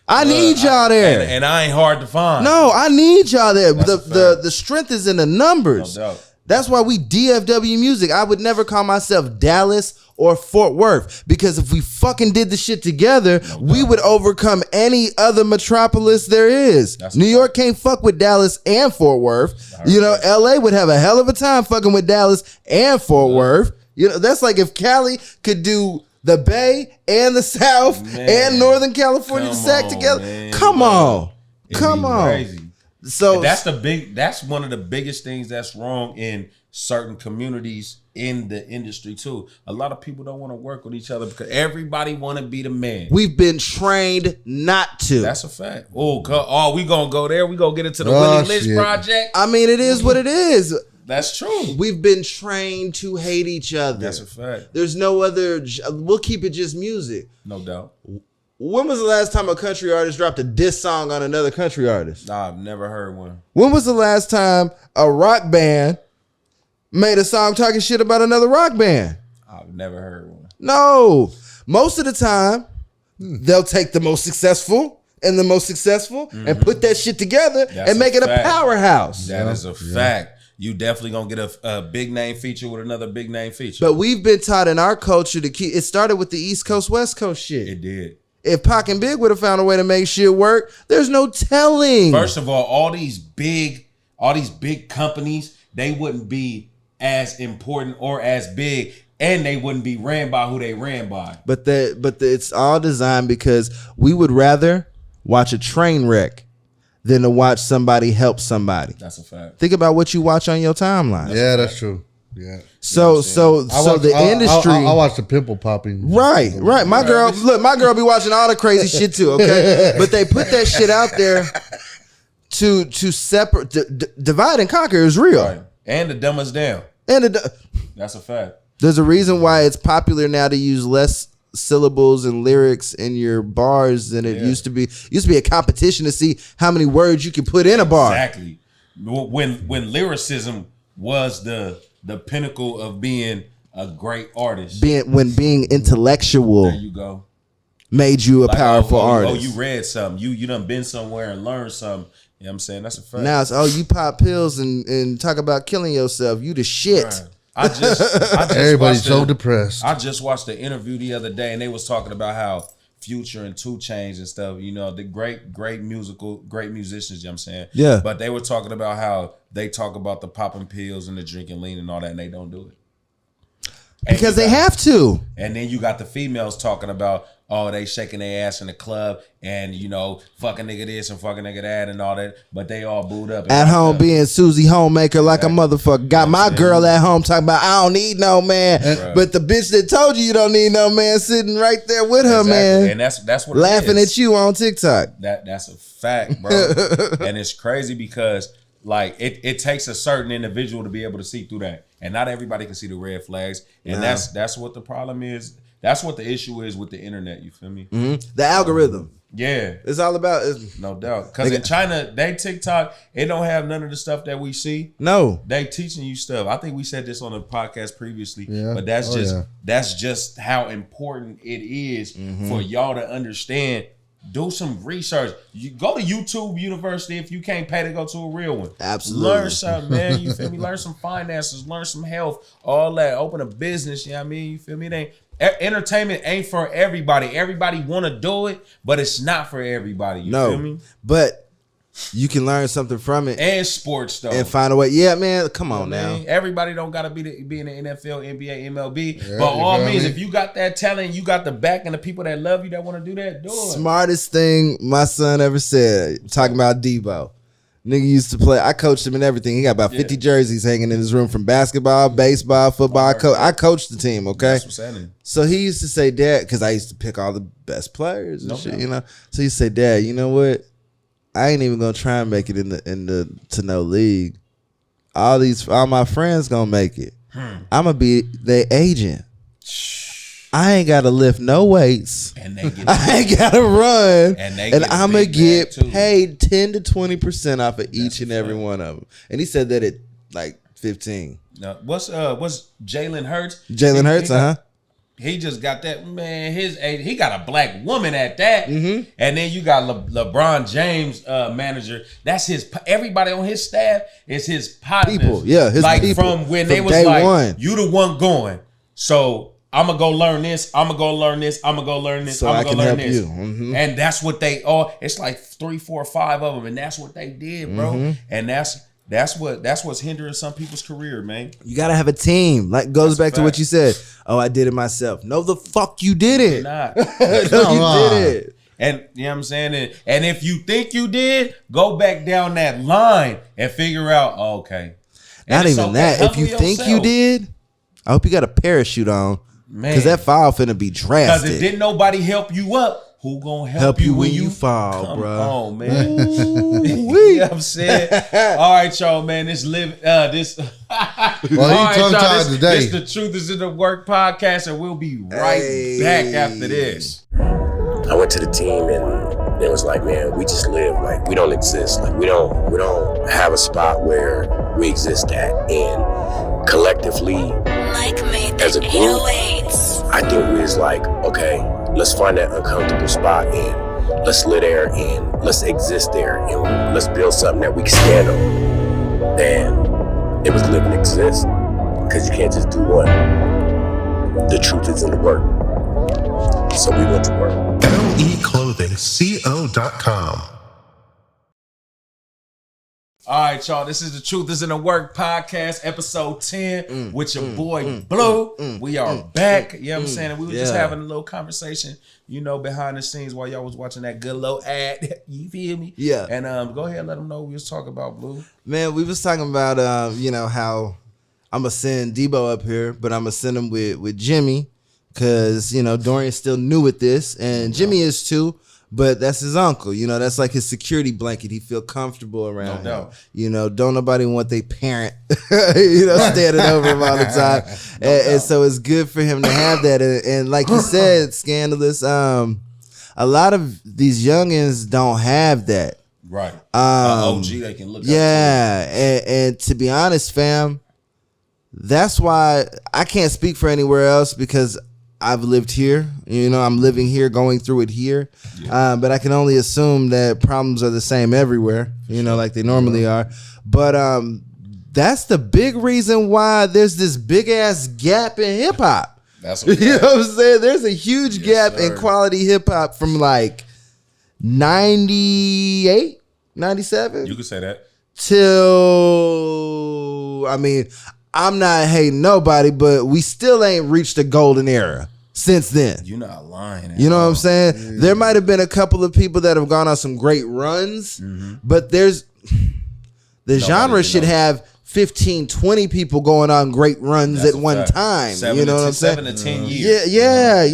I need y'all there. And I ain't hard to find. No, I need y'all there. The strength is in the numbers. No doubt. That's why we DFW music. I would never call myself Dallas or Fort Worth, because if we fucking did the shit together, we would overcome any other metropolis there is. New York can't fuck with Dallas and Fort Worth. LA would have a hell of a time fucking with Dallas and Fort Worth. That's like if Cali could do the Bay and the South and Northern California stacked together. Man. Come on. Crazy. So that's one of the biggest things that's wrong in certain communities in the industry too. A lot of people don't want to work with each other because everybody want to be the man. We've been trained not to. That's a fact. Oh, we gonna go there. We gonna get into the Willie Lynch project. I mean, it is what it is. That's true. We've been trained to hate each other. That's a fact. There's no other. We'll keep it just music. No doubt. When was the last time a country artist dropped a diss song on another country artist? Nah, I've never heard one. When was the last time a rock band made a song talking shit about another rock band? I've never heard one. No. Most of the time, they'll take the most successful and put that shit together and make it a powerhouse. That is a fact. You definitely gonna get a big name feature with another big name feature. But we've been taught in our culture to keep. It started with the East Coast, West Coast shit. It did. If Pac and Big would have found a way to make shit work, there's no telling. First of all these big companies, they wouldn't be as important or as big, and they wouldn't be ran by who they ran by. But it's all designed because we would rather watch a train wreck than to watch somebody help somebody. That's a fact. Think about what you watch on your timeline. That's true. Yeah. So the industry. I watch the pimple popping. Right. My girl be watching all the crazy shit too. Okay, but they put that shit out there to separate, divide and conquer is real. Right. And to dumb us down. That's a fact. There's a reason why it's popular now to use less syllables and lyrics in your bars than it used to be. It used to be a competition to see how many words you could put in a bar. Exactly. When lyricism was the pinnacle of being a great artist. When being intellectual. There you go. Made you a powerful artist. Oh, you read something. You done been somewhere and learned something. You know what I'm saying? That's a fact. Now it's, you pop pills and talk about killing yourself. You the shit. Right. I just everybody's so depressed. I just watched the interview the other day and they was talking about how Future and 2 Chainz and stuff, the great musicians, you know what I'm saying? Yeah. But they were talking about how they talk about the popping pills and the drinking lean and all that, and they don't do it. Because they have to. And then you got the females talking about, they shaking their ass in the club and, fucking nigga this and fucking nigga that and all that. But they all booed up. At home being Susie Homemaker like a motherfucker. Got my girl at home talking about, I don't need no man. Right. But the bitch that told you don't need no man sitting right there with her, man. And that's what laughing at you on TikTok. That's a fact, bro. And it's crazy because it takes a certain individual to be able to see through that. And not everybody can see the red flags. And that's what the problem is. That's what the issue is with the internet. You feel me? Mm-hmm. The algorithm. Yeah. It's all about... No doubt. Because in China, they TikTok, it don't have none of the stuff that we see. No. They teaching you stuff. I think we said this on the podcast previously. Yeah. But that's just how important it is for y'all to understand. Do some research. You go to YouTube University if you can't pay to go to a real one. Absolutely. Learn something, man. You feel me? Learn some finances. Learn some health. All that. Open a business. You know what I mean? You feel me? It ain't... Entertainment ain't for everybody. Everybody want to do it, but it's not for everybody. You feel me? But you can learn something from it. And sports, though. And find a way. Yeah, man. Come on now. Everybody don't got to be in the NFL, NBA, MLB. Yeah, but all means, if you got that talent, you got the back and the people that love you that want to do that, do it. Smartest thing my son ever said, talking about Debo. Nigga used to play. I coached him in everything. He got about 50 jerseys hanging in his room from basketball, baseball, football. I coached the team, okay? That's what's happening. So he used to say, Dad, because I used to pick all the best players and shit, So he said, Dad, you know what? I ain't even gonna try and make it in the to no league. All my friends gonna make it. I'm gonna be their agent. I ain't gotta lift no weights. And I ain't gotta run. And I'm gonna get paid 10 to 20% off of each and every one of them. And he said that at like 15. Now, what's Jalen Hurts? Jalen Hurts, He just got that, man. His age, he got a black woman at that. And then you got LeBron James manager. That's everybody on his staff is his partners. People, his people. From when they was like, one. You the one going. So I'm going to go learn this. I'm going to go learn this. I'm going to go learn this. So I'm going to learn this. And that's what they all, it's like 3, 4, 5 of them. And that's what they did, bro. And that's what's hindering some people's career, man. You got to have a team. Like goes back to what you said. Oh, I did it myself. No, the fuck you didn't. You're not. No, you did it. And you know what I'm saying? And if you think you did, go back down that line and figure out, okay. Not even that. If you think you did, I hope you got a parachute on. Man. Because that fall finna be drastic. Because if didn't nobody help you up, who gonna help you when you fall, come bro? on, man. You know what I'm saying? All right, y'all, man. This all right, y'all. This the Truth is in the Work podcast, and we'll be right back after this. I went to the team and it was like, man, we just live like we don't exist. Like we don't have a spot where we exist at. And collectively, as a group, I think we was like, okay, let's find that uncomfortable spot and let's live there and let's exist there and let's build something that we can stand on. And it was live and exist, because you can't just do one. The truth is in the work. So we went to work. LEClothingCO.com. All right, y'all. This is the Truth is in the Work podcast, episode 10 with your boy Blue. We are back. You know what I'm saying? We were just having a little conversation, behind the scenes while y'all was watching that good little ad. You feel me? Yeah. And go ahead and let them know what we was talking about, Blue. Man, we was talking about, how I'm going to send Debo up here, but I'm going to send him with Jimmy because, Dorian's still new at this, and Jimmy is too. But that's his uncle, that's like his security blanket. He feel comfortable around him. Don't nobody want their parent, standing over him all the time. And so it's good for him to have that. And like you said, Scandalous, a lot of these youngins don't have that. Right. OG they can look up to. And to be honest, fam, that's why I can't speak for anywhere else because I've lived here, I'm living here, going through it here. Yeah. But I can only assume that problems are the same everywhere, like they normally are. But that's the big reason why there's this big ass gap in hip hop. That's what you know what I'm saying? There's a huge gap in quality hip hop from like 98, 97. You could say that. Till, I'm not hating nobody, but we still ain't reached the golden era since then. You're not lying. You know what I'm saying? Yeah. There might have been a couple of people that have gone on some great runs, but the genre should have 15, 20 people going on great runs at one time. You know what I'm saying? 7 to 10 years. Yeah.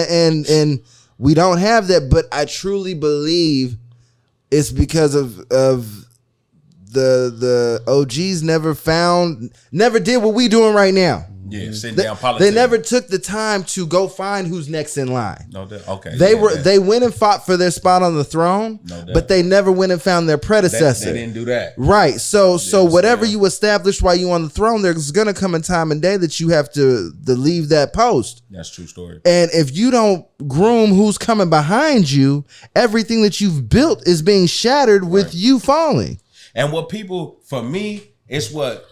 And we don't have that, but I truly believe it's because of the OGs never did what we doing right now. Yeah, sitting down politics. They never took the time to go find who's next in line. No doubt. Okay. They went and fought for their spot on the throne, but they never went and found their predecessor. They didn't do that. Right. So whatever you establish while you on the throne, there's gonna come a time and day that you have to leave that post. That's a true story. And if you don't groom who's coming behind you, everything that you've built is being shattered with you falling. And what people, for me, it's what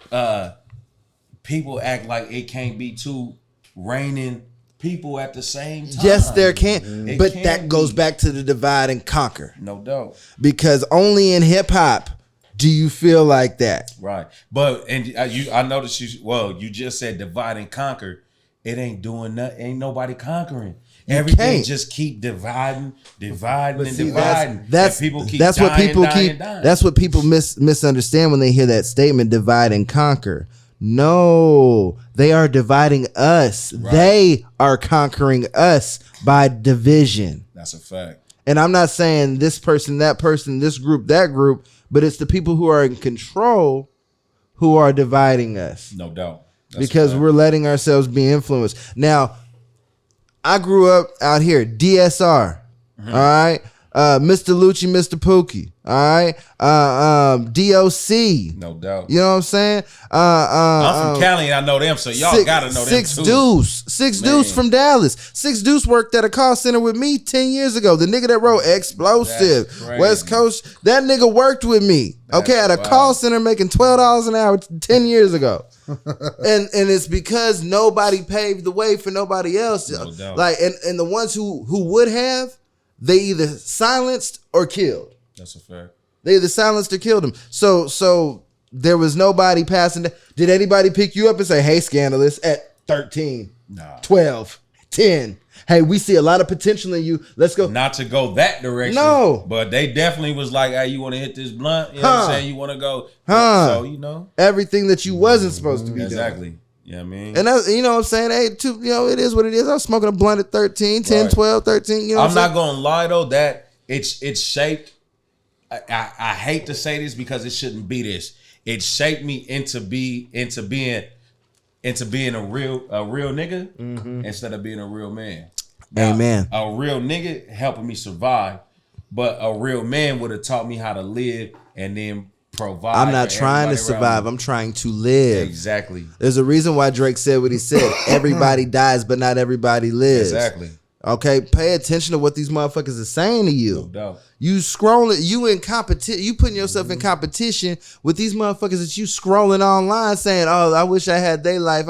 people act like it can't be two reigning people at the same time. Yes, there can. But that goes back to the divide and conquer. No doubt. Because only in hip hop do you feel like that. Right. But, I noticed you just said divide and conquer. It ain't doing nothing. Ain't nobody conquering. Everything just keep dividing. That's what people misunderstand when they hear that statement, divide and conquer. No, they are dividing us. Right. They are conquering us by division. That's a fact. And I'm not saying this person, that person, this group, that group, but it's the people who are in control who are dividing us. No doubt. Because we're letting ourselves be influenced. Now, I grew up out here, DSR, all right? Mr. Lucci, Mr. Pookie, all right? DOC. No doubt. You know what I'm saying? I'm from Cali and I know them, so y'all got to know them too. Six Deuce from Dallas. Six Deuce worked at a call center with me 10 years ago. The nigga that wrote Explosive, West Coast, that nigga worked with me. At a call center making $12 an hour 10 years ago. and it's because nobody paved the way for nobody else. No doubt. Like and the ones who would have, they either silenced or killed. That's a fact. They either silenced or killed him. So there was nobody passing. Did anybody pick you up and say, "Hey, Scandalous," at 13, 12, 10. Hey, we see a lot of potential in you. Let's go. Not to go that direction. No. But they definitely was like, hey, you want to hit this blunt? You know what I'm saying? You want to go. So, you know. Everything that you wasn't supposed to be doing. Exactly. You know what I mean? And that's, you know what I'm saying? Hey, it is what it is. I was smoking a blunt at 13, 10, right. 12, 13. You know what I'm not going to lie, though, that it's shaped. I hate to say this because it shouldn't be this. It shaped me into being a real nigga instead of being a real man. Now, amen. A real nigga helping me survive, but a real man would have taught me how to live and then provide. I'm not trying to survive. I'm trying to live. Exactly. There's a reason why Drake said what he said. Everybody dies, but not everybody lives. Exactly. Okay, pay attention to what these motherfuckers are saying to you. No doubt. You scrolling, you in competition, you putting yourself in competition with these motherfuckers that you scrolling online saying, "Oh, I wish I had their life.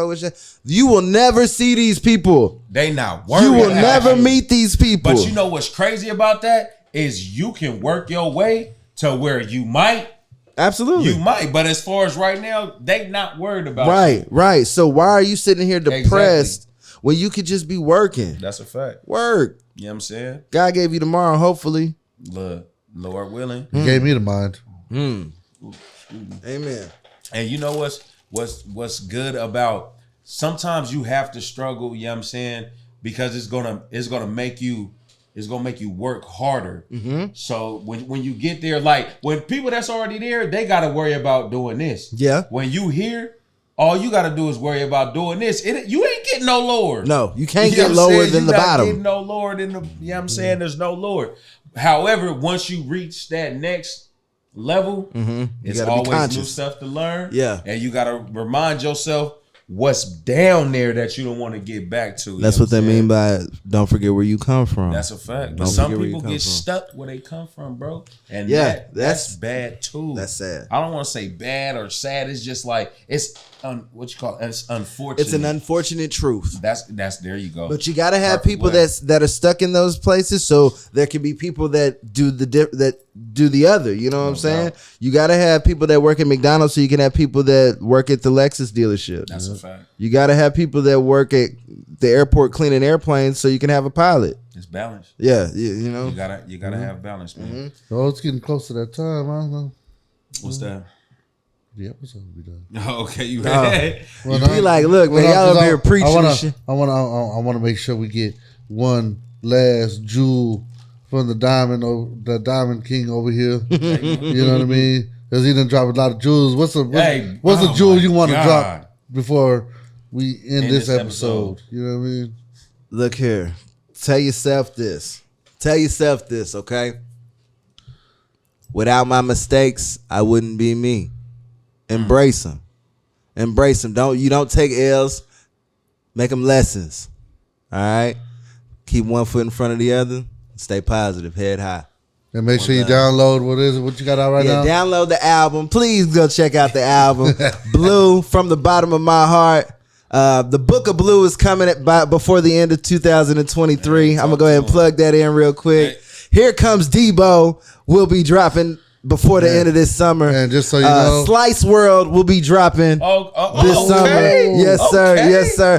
You will never see these people. They not worried. You will never meet these people." But you know what's crazy about that is you can work your way to where you might. Absolutely. You might, but as far as right now, they not worried about you. Right. So why are you sitting here depressed? Exactly. When you could just be working? That's a fact. Work. You know what I'm saying? God gave you tomorrow, hopefully. Lord willing. He gave me the mind. Amen. And you know what's good about sometimes you have to struggle, you know what I'm saying? Because it's gonna make you work harder. So when you get there, like when people that's already there, they gotta worry about doing this. Yeah. When you here, all you got to do is worry about doing this. You ain't getting no lower. No, you can't get lower than the bottom. You no lower than the, you know what I'm saying? There's no lower. However, once you reach that next level, it's always new stuff to learn. Yeah. And you got to remind yourself what's down there that you don't want to get back to. That's what they mean by don't forget where you come from. That's a fact. But some people get stuck where they come from, bro. And that's bad too. That's sad. I don't want to say bad or sad. It's just like it's it's unfortunate. It's an unfortunate truth. That's there you go. But you got to have people that are stuck in those places, so there can be people that do the other. You know what I'm saying? You got to have people that work at McDonald's, so you can have people that work at the Lexus dealership. That's a fact. You got to have people that work at the airport cleaning airplanes, so you can have a pilot. It's balance. Yeah, you know. You gotta have balance, man. Oh, it's getting close to that time. I don't know. What's that? The episode will be done. Okay, you ready? Well, be like, look, man, y'all over here preaching and shit. I want to make sure we get one last jewel from the Diamond King over here. You know what I mean? Because he done dropped a lot of jewels. What's the jewel you want to drop before we end this episode? You know what I mean? Look here. Tell yourself this, okay? Without my mistakes, I wouldn't be me. Embrace them. You don't take L's. Make them lessons. All right? Keep one foot in front of the other. Stay positive. Head high. And make sure you download what you got out right now. Yeah, download the album. Please go check out the album. Blue, from the bottom of my heart. The Book of Blue is coming before the end of 2023. I'm going to go ahead and plug that in real quick. Here Comes Debo will be dropping before the end of this summer. And just so you know, Slice World will be dropping this summer. Yes, sir. Yes, sir.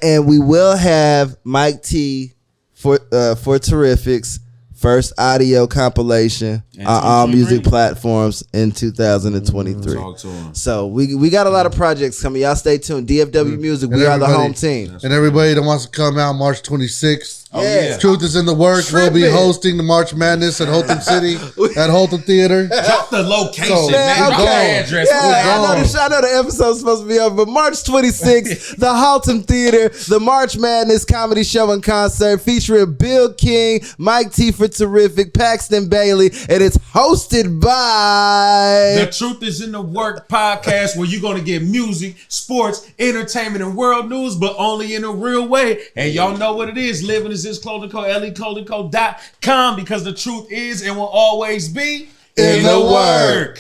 And we will have Mike T for Terrifics first audio compilation on all music platforms in 2023. So we got a lot of projects coming. Y'all stay tuned. DFW Music, we are the home team. And everybody that wants to come out March 26th. Yeah. Truth is in the works. We'll be hosting the March Madness at Holton City at Holton Theater. Drop the location, man. Drop the address. I know the episode's supposed to be over, but March 26th, the Holton Theater, the March Madness comedy show and concert featuring Bill King, Mike T for Terrific, Paxton Bailey, and it's hosted by The Truth is in the Work podcast, where you're going to get music, sports, entertainment, and world news, but only in a real way. And y'all know what it is. Living is this clothing code, LEClothingCode.com, because the truth is and will always be in the work.